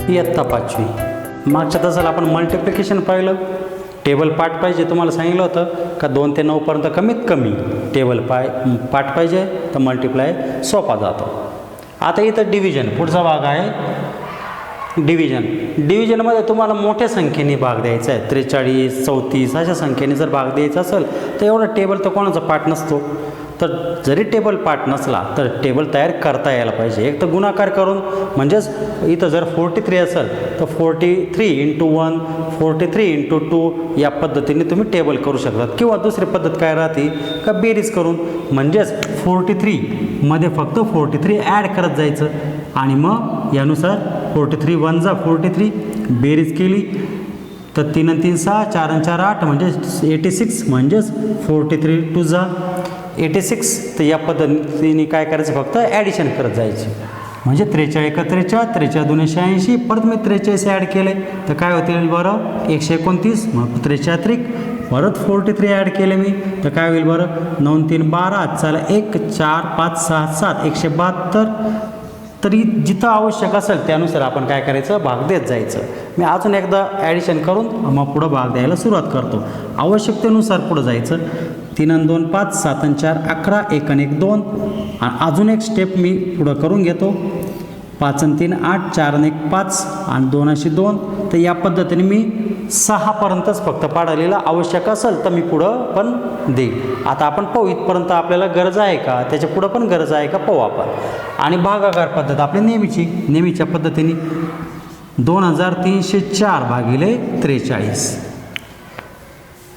इयत्ता 5वी. मागच्या तासाला आपण मल्टिप्लिकेशन पाहिलं. टेबल पाठ पाहिजे तुम्हाला सांगितलं होतं का 2 ते 9 पर्यंत कमीत कमी टेबल पाठ पाहिजे तर मल्टिप्लाय सोपा जातो. आता इथं डिव्हिजन पुढचा भाग आहे. डिव्हिजनमध्ये तुम्हाला मोठ्या संख्येने भाग द्यायचा आहे. 43, 34 अशा संख्येने जर भाग द्यायचा असेल तर एवढा टेबल तर कोणाचा पाठ नसतो. तर जरी टेबल पाठ नसला तर टेबल तयार करता यायला पाहिजे. एक तर गुणाकार करून, म्हणजेच इथं जर 43 असेल तर 43 × 1, 43 × 2 या पद्धतीने तुम्ही टेबल करू शकतात. किंवा दुसरी पद्धत काय राहते का बेरीज करून, म्हणजेच 43 मध्ये फक्त 43 ॲड करत जायचं आणि मग यानुसार 43 1 जा 43 बेरीज केली तर 3 आणि 3 6, 4 आणि 4 8 म्हणजे 86, म्हणजेच 43 2 जा 86. तर या पद्धतीने काय करायचं, फक्त ॲडिशन करत जायची. म्हणजे 43 1 43, 43 2 86, परत मी 43 ॲड केले तर काय होतील बरं 129, मग 43 परत 43 ॲड केले मी तर काय होईल बरं 9 3 12, चला 1 4 5 6 7 172. तरी जिथं आवश्यक असेल त्यानुसार आपण काय करायचं, भाग देत जायचं. मी अजून एकदा ॲडिशन करून मग पुढं भाग द्यायला सुरुवात करतो. आवश्यकतेनुसार पुढं जायचं. 3 आणि 2 5, 7 आणि 4 11, 1 आणि 1 2. आणि अजून एक स्टेप मी पुढं करून घेतो. 5 आणि 3 8, 4 आणि 1 5 आणि 2 अशी 2. तर या पद्धतीने मी 6पर्यंतच फक्त पाडलेलं आवश्यक असेल तर मी पुढं पण देईल. आता आपण पाहू इथपर्यंत आपल्याला गरज आहे का, त्याच्या पुढं पण गरज आहे का पाहू आपण. आणि भागाकार पद्धत आपली नेहमीच्या पद्धतीने 2304 भागिले 43.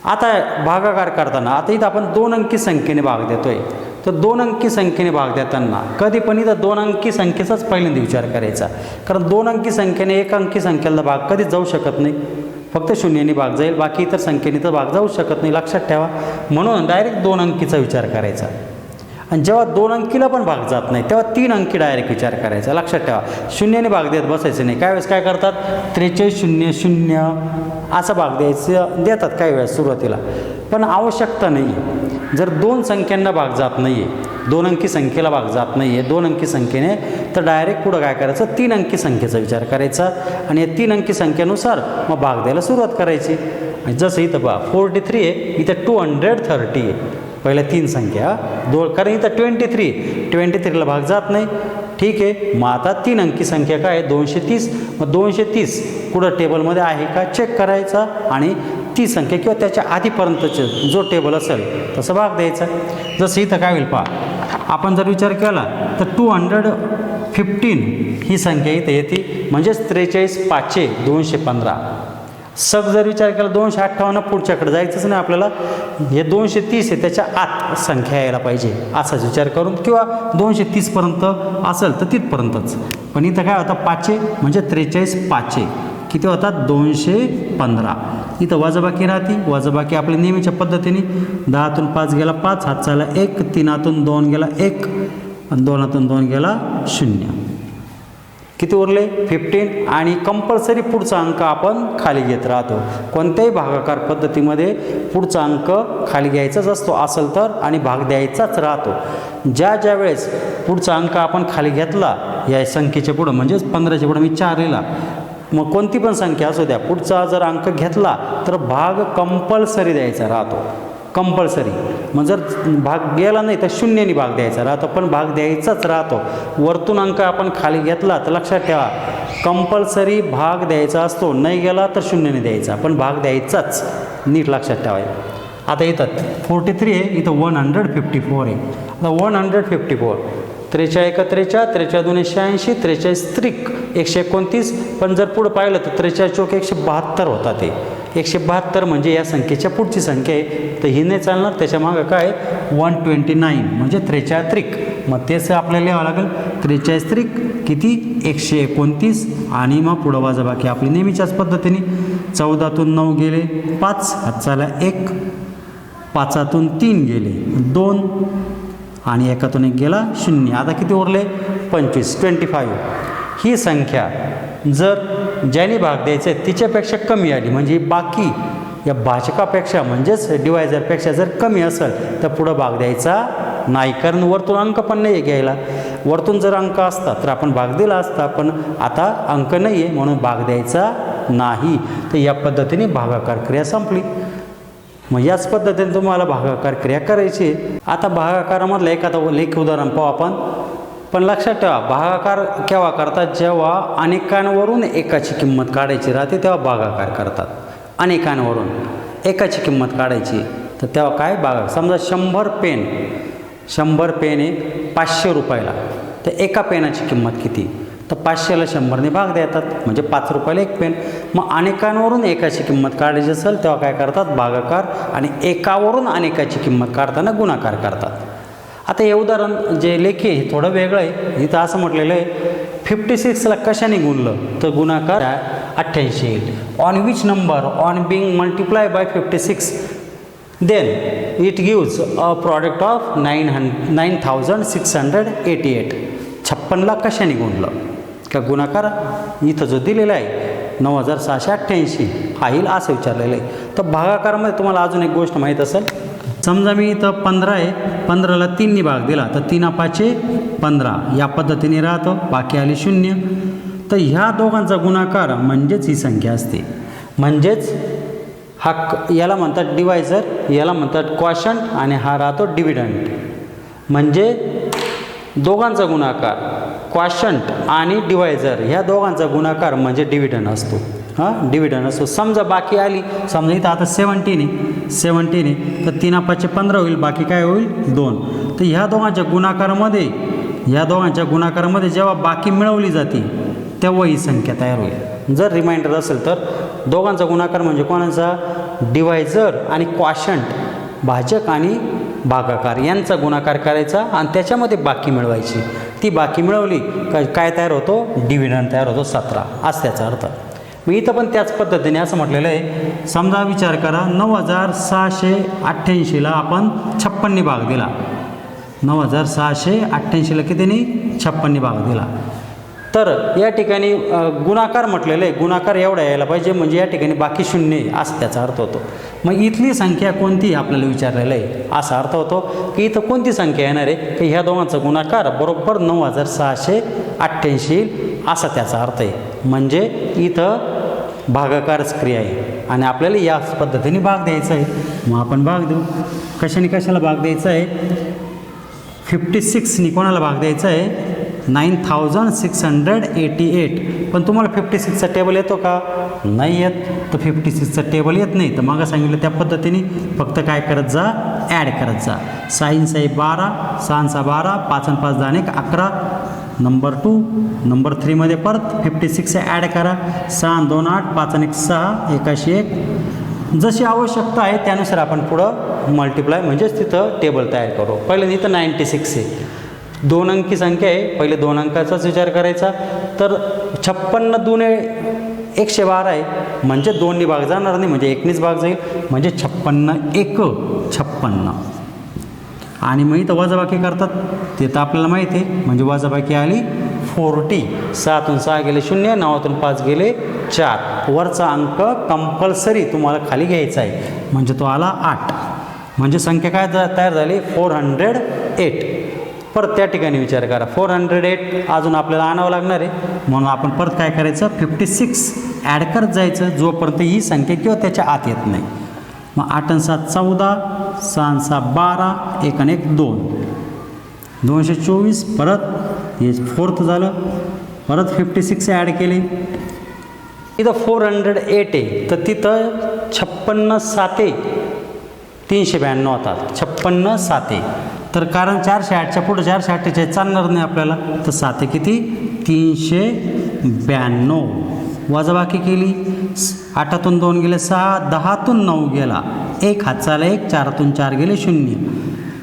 आता भागाकार करताना आता इथं आपण 2 अंकी संख्येने भाग देतोय. तर 2 अंकी संख्येने भाग देताना कधी पण इथं 2 अंकी संख्येचाच पहिल्यांदा विचार करायचा. कारण 2 अंकी संख्येने 1 अंकी संख्येला भाग कधीच जाऊ शकत नाही. फक्त शून्याने भाग जाईल, बाकी इतर संख्येने तर भाग जाऊ शकत नाही, लक्षात ठेवा. म्हणून डायरेक्ट 2 अंकीचा विचार करायचा. आणि जेव्हा 2 अंकीला पण भाग जात नाही तेव्हा 3 अंकी डायरेक्ट विचार करायचा, लक्षात ठेवा. शून्याने भाग देत बसायचं नाही. काही वेळेस काय करतात 43 0 0 असा भाग देतात काही वेळेस सुरुवातीला, पण आवश्यकता नाही आहे. जर 2 संख्यांना भाग जात नाही आहे, 2 अंकी संख्येला भाग जात नाही आहे 2 अंकी संख्येने, तर डायरेक्ट पुढं काय करायचं 3 अंकी संख्येचा विचार करायचा आणि या 3 अंकी संख्येनुसार मग भाग द्यायला सुरुवात करायची. जसं इथं पहा 43 आहे, इथं 230 आहे. पहिल्या 3 संख्या कारण इथं 23ला भाग जात नाही. ठीक आहे, मग आता 3 अंकी संख्या काय आहे 230. मग 230 पुढं टेबलमध्ये आहे का चेक करायचा आणि ती संख्या किंवा त्याच्या आधीपर्यंतचे जो टेबल असेल तसं भाग द्यायचा. जसं इथं काय होईल पहा, आपण जर विचार केला तर 215 ही संख्या इथं येते, म्हणजेच 43 5 215. जर विचार केला 258 पुढच्याकडे जायचंच नाही आपल्याला, हे 230 आहे त्याच्या आत संख्या यायला पाहिजे असाच विचार करून, किंवा 230पर्यंत असेल तर तिथपर्यंतच. पण इथं काय होतं 5 म्हणजे 43 5 किती होतात 215. इथं वजाबाकी राहते. वजाबाकी आपल्या नेहमीच्या पद्धतीने 10तून 5 गेला 5, हातचाला 1, 3तून 2 गेला 1 आणि 2तून 2 गेला 0. किती उरले 15. आणि कंपल्सरी पुढचा अंक आपण खाली घेत राहतो. कोणत्याही भागाकार पद्धतीमध्ये पुढचा अंक खाली घ्यायचाच असतो असेल तर, आणि भाग द्यायचाच राहतो. ज्या वेळेस पुढचा अंक आपण खाली घेतला या संख्येच्या पुढं, म्हणजेच 15च्या पुढं मी 4 लिहिला, मग कोणती पण संख्या असू द्या पुढचा जर अंक घेतला तर भाग कंपल्सरी द्यायचा राहतो, कंपल्सरी. मग जर भाग गेला नाही तर शून्याने भाग द्यायचा राहतो, पण भाग द्यायचाच राहतो. वरतून अंक आपण खाली घेतला तर लक्षात ठेवा कंपल्सरी भाग द्यायचा असतो. नाही गेला तर शून्याने द्यायचा, पण भाग द्यायचाच, नीट लक्षात ठेवायचं. आता इथं 43 आहे, इथं 154 आहे. आता 154 43 1 43, 43 2 86, 43 त्रिक 129. पण जर पुढं पाहिलं तर 43 चौक 172 होता. ते 172 म्हणजे या संख्येच्या पुढची संख्या आहे, तर ही नाही चालणार. त्याच्या मागं काय 129 म्हणजे 43 त्रिक. मग तेच आपल्याला लिहावं लागेल 43 त्रिक किती 129. आणि मग पुढं वजाबाकी आपली नेहमीच्याच पद्धतीने 14तून 9 गेले 5, हातचाला 1, 5तून 3 गेले 2 आणि 1तून 1 गेला 0. आता किती उरले 25. ही संख्या जर ज्याने भाग द्यायचा आहे तिच्यापेक्षा कमी आली, म्हणजे बाकी या भाजकापेक्षा म्हणजेच डिवायझरपेक्षा जर कमी असेल तर पुढं भाग द्यायचा नाही, कारण वरतून अंक पण नाही घ्यायला. वरतून जर अंक असता तर आपण भाग दिला असता, पण आता अंक नाही आहे म्हणून भाग द्यायचा नाही. तर या पद्धतीने भागाकार क्रिया संपली. मग याच पद्धतीने तुम्हाला भागाकार क्रिया करायची. आता भागाकारामधलं एखादं लेखी उदाहरण पाहू आपण. पण लक्षात ठेवा, भागाकार केव्हा करतात, जेव्हा अनेकांवरून एकाची किंमत काढायची राहते तेव्हा भागाकार करतात. अनेकांवरून एकाची किंमत काढायची तर तेव्हा काय भागाकार. समजा 100 पेन आहे 500 रुपयाला, तर एका पेनाची किंमत किती, तर 500ला 100ने भाग देतात म्हणजे 5 रुपयाला एक पेन. मग अनेकांवरून एकाची किंमत काढायची असेल तेव्हा काय करतात, भागाकार. आणि एकावरून अनेकाची किंमत काढताना गुणाकार करतात. आता हे उदाहरण जे लेखी आहे थोडं वेगळं आहे. इथं असं म्हटलेलं आहे 56ला कशाने गुणलं तर गुणाकार 88 येईल. On which number on being multiply by 56 then it gives a product of 9688. 56ला कशाने गुणलं का गुणाकार इथं जो दिलेला आहे 9688 हा येईल असं विचारलेलं आहे. तर भागाकारामध्ये तुम्हाला अजून एक गोष्ट माहीत असेल. समजा मी इथं 15 आहे, 15ला 3ने भाग दिला तर 3 5 15 या पद्धतीने राहतो, बाकी आली 0. तर ह्या दोघांचा गुणाकार म्हणजेच ही संख्या असते. म्हणजेच हा याला म्हणतात डिवायझर, याला म्हणतात क्वॉशंट आणि हा राहतो डिव्हिडंड. म्हणजे दोघांचा गुणाकार क्वॉशंट आणि डिवायझर ह्या दोघांचा गुणाकार म्हणजे डिव्हिडंड असतो. डिव्हिडंड असतो. समजा बाकी आली, समजा इथं आता 17 आहे तर 3 5 15 होईल, बाकी काय होईल 2. तर ह्या दोघांच्या गुणाकारामध्ये जेव्हा बाकी मिळवली जाते तेव्हा ही संख्या तयार होईल. जर रिमाइंडर असेल तर दोघांचा गुणाकार म्हणजे कोणाचा, डिवायझर आणि क्वॉशंट भाजक आणि भागाकार यांचा गुणाकार करायचा आणि त्याच्यामध्ये बाकी मिळवायची. ती बाकी मिळवली काय तयार होतो, डिव्हिडंड तयार होतो 17 असं त्याचा अर्थ. मी इथं पण त्याच पद्धतीने असं म्हटलेलं आहे. समजा विचार करा 9688ला आपण 56ने भाग दिला. 9688ला कितीने 56ने भाग दिला. तर या ठिकाणी गुणाकार म्हटलेलं आहे, गुणाकार एवढा यायला पाहिजे म्हणजे या ठिकाणी बाकी 0 असं त्याचा अर्थ होतो. मग इथली संख्या कोणती आपल्याला विचारलेलं आहे असा अर्थ होतो की इथं कोणती संख्या येणार आहे की ह्या दोघांचा गुणाकार बरोबर 9688 असा त्याचा अर्थ आहे. म्हणजे इथं भागाकारच क्रिया आहे आणि आपल्याला याच पद्धतीने भाग द्यायचा आहे. मग आपण भाग देऊ. कशाला भाग द्यायचा आहे, 56ने कोणाला भाग द्यायचा आहे 9688. पण तुम्हाला 56चा टेबल येतो का, नाही येत. तर 56चा टेबल येत नाही तर मग सांगितलं त्या पद्धतीने फक्त काय करत जा, ॲड करत जा. 6 6 12, 6 6 12, 5 5 10 11. नंबर 2 नंबर 3 मध्ये परत 56 ॲड करा. 6 2 8, 5 1 6, 1 जशी आवश्यकता आहे त्यानुसार आपण पुढं मल्टिप्लाय म्हणजेच तिथं टेबल तयार करू. पहिले इथं 96 आहे, 2 अंकी संख्या आहे, पहिले 2 अंकाचाच विचार करायचा. तर 56 2 112 आहे म्हणजे 2ने भाग जाणार नाही म्हणजे 1नेच भाग जाईल म्हणजे 56 1 56. आणि मग इथं वजाबाकी करतात ते तर आपल्याला माहिती आहे. म्हणजे वजाबाकी आली 40. 6तून 6 गेले 0, 9तून 5 गेले 4. वरचा अंक कंपल्सरी तुम्हाला खाली घ्यायचा आहे म्हणजे तो आला 8. म्हणजे संख्या काय तयार झाली 408. परत त्या ठिकाणी विचार करा 408 अजून आपल्याला आणावं लागणार आहे म्हणून आपण परत काय करायचं 56 ॲड करत जायचं जोपर्यंत ही संख्या किंवा त्याच्या आत येत नाही. मग 8 7 14, 6 6 12, 1 1 2, 224. परत हे 4th झालं. परत 56 ॲड केले. इथं 408 आहे तर तिथं 56 7 392 होतात. 56 7 तर कारण 408च्या पुढे 448 चालणार नाही आपल्याला तर 7 किती 392. वजाबाकी केली 8तून 2 गेले 6, 10तून 9 गेला 1, हातचाला 1, 4तून 4 गेले 0.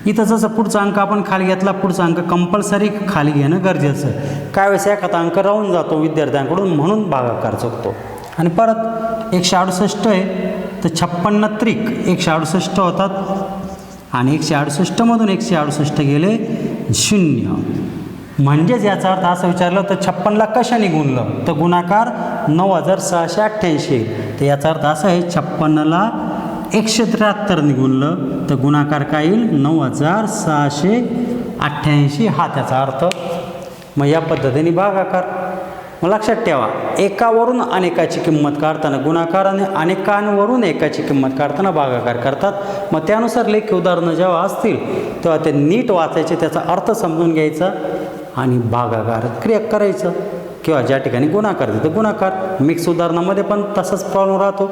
इथं जसं पुढचा अंक आपण खाली घेतला पुढचा अंक कंपल्सरी खाली घेणं गरजेचं. काय वेळेस एखादा अंक राहून जातो विद्यार्थ्यांकडून म्हणून भागाकार चुकतो. आणि परत 168 आहे तर 56 त्रिक 168 होतात आणि 168मधून 168 गेले 0. म्हणजेच याचा अर्थ असं विचारलं तर 56ला कशाने गुणलं तर गुणाकार 9688. तर याचा अर्थ असा आहे 56ला 173ने गुणलं तर गुणाकार काय येईल 9688 हा त्याचा अर्थ मग या पद्धतीने भागाकार. मग लक्षात ठेवा, एकावरून अनेकाची किंमत काढताना गुणाकार आणि अनेकांवरून एकाची किंमत काढताना भागाकार करतात. मग त्यानुसार लेखी उदाहरणं जेव्हा असतील तेव्हा ते नीट वाचायचे, त्याचा अर्थ समजून घ्यायचा आणि भागाकार क्रिया करायचं. किंवा ज्या ठिकाणी गुणाकार तिथं गुणाकार. मिक्स उदाहरणामध्ये पण तसंच प्रॉब्लेम राहतो.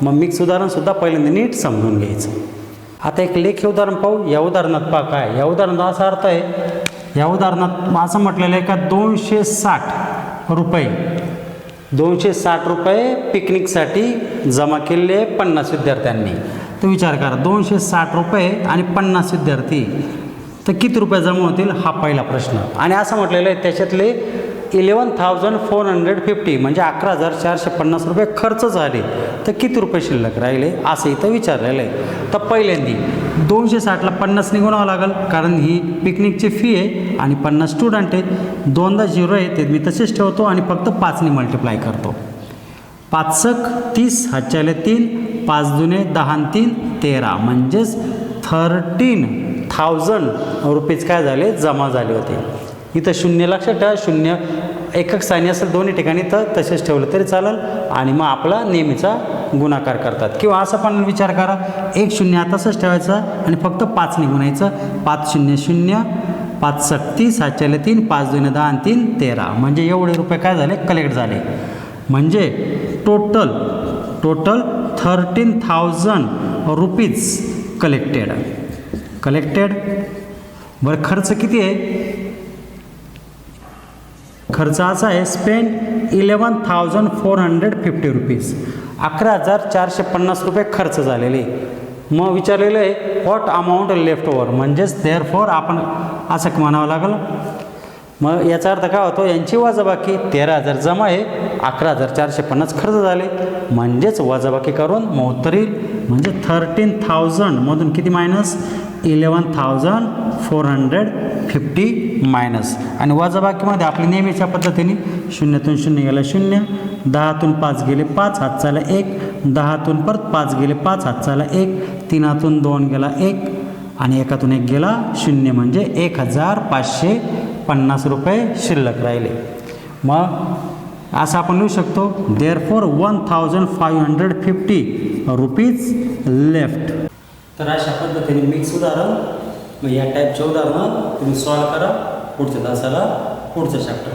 मग मिक्स उदाहरणसुद्धा पहिल्यांदा नीट समजून घ्यायचं. आता एक लेखी उदाहरण पाहू. या उदाहरणात पहा काय, या उदाहरणाचा असा अर्थ आहे, या उदाहरणात असं म्हटलेलं आहे का 260 रुपये पिकनिकसाठी जमा केले 50 विद्यार्थ्यांनी. तर विचार करा, 260 रुपये आणि 50 विद्यार्थी, तर किती रुपये जमा होतील हा पहिला प्रश्न. आणि असं म्हटलेलं आहे त्याच्यातले 11,450 म्हणजे 11,450 रुपये खर्च झाले, तर किती रुपये शिल्लक राहिले असं इथं विचारलेलं आहे. तर पहिल्यांदी 260ला 50 गुणावं लागेल, कारण ही पिकनिकची फी आहे आणि 50 स्टुडंट आहेत. 2दा 0 आहे ते मी तसेच ठेवतो आणि फक्त 5ने मल्टिप्लाय करतो. 5 30, हातच्याले 3, 5 दुने 10 आणि 3 13, म्हणजेच 13,000 रुपीज काय झाले, जमा झाले होते. इथं शून्य लक्षात ठेवा, शून्य एकक स्थानी असेल दोन्ही ठिकाणी, तर तसेच ठेवलं तरी चालेल आणि मग आपला नेहमीचा गुणाकार करतात. किंवा असं पण विचार करा, 1 शून्य तसंच ठेवायचं आणि फक्त 5ने गुणायचं. 5 0 0, 5 30, हातच्याले 3, 5 दुने 10 आणि 3 13, म्हणजे एवढे रुपये काय झाले, कलेक्ट झाले. म्हणजे टोटल 13,000 रुपीज कलेक्टेड. बरं, खर्च किती आहे? खर्च असा आहे, स्पेंड 11,450 रुपीज, 11,450 रुपये खर्च झालेले. मग विचारलेलं आहे व्हॉट अमाऊंट लेफ्ट ओव्हर, म्हणजेच देअरफॉर आपण असं म्हणावं लागलं. मग याचा अर्थ काय होतो, यांची वजाबाकी 13,000 जमा आहे, 11,450 खर्च झाले, म्हणजेच वजाबाकी करून मग उत्तर येईल. म्हणजे 13,000 मधून किती मायनस, 11,450 मायनस. आणि वजाबाकीमध्ये आपली नेहमीच्या पद्धतीने 0तून 0 गेला 0, 10तून 5 गेले 5, हातचाला 1, 10तून परत 5 गेले 5, हातचाला 1, 3तून 2 गेला 1 आणि 1तून 1 गेला 0, म्हणजे 1,550 रुपये शिल्लक राहिले. मग असं आपण लिहू शकतो, देअरफॉर 1,550 रुपीज लेफ्ट. तर अशा पद्धतीने मिक्स उदाहरण, मग या टाईपचे उदाहरणं तुम्ही सॉल्व करा पुढच्या तासाला, पुढच्या चॅप्टर.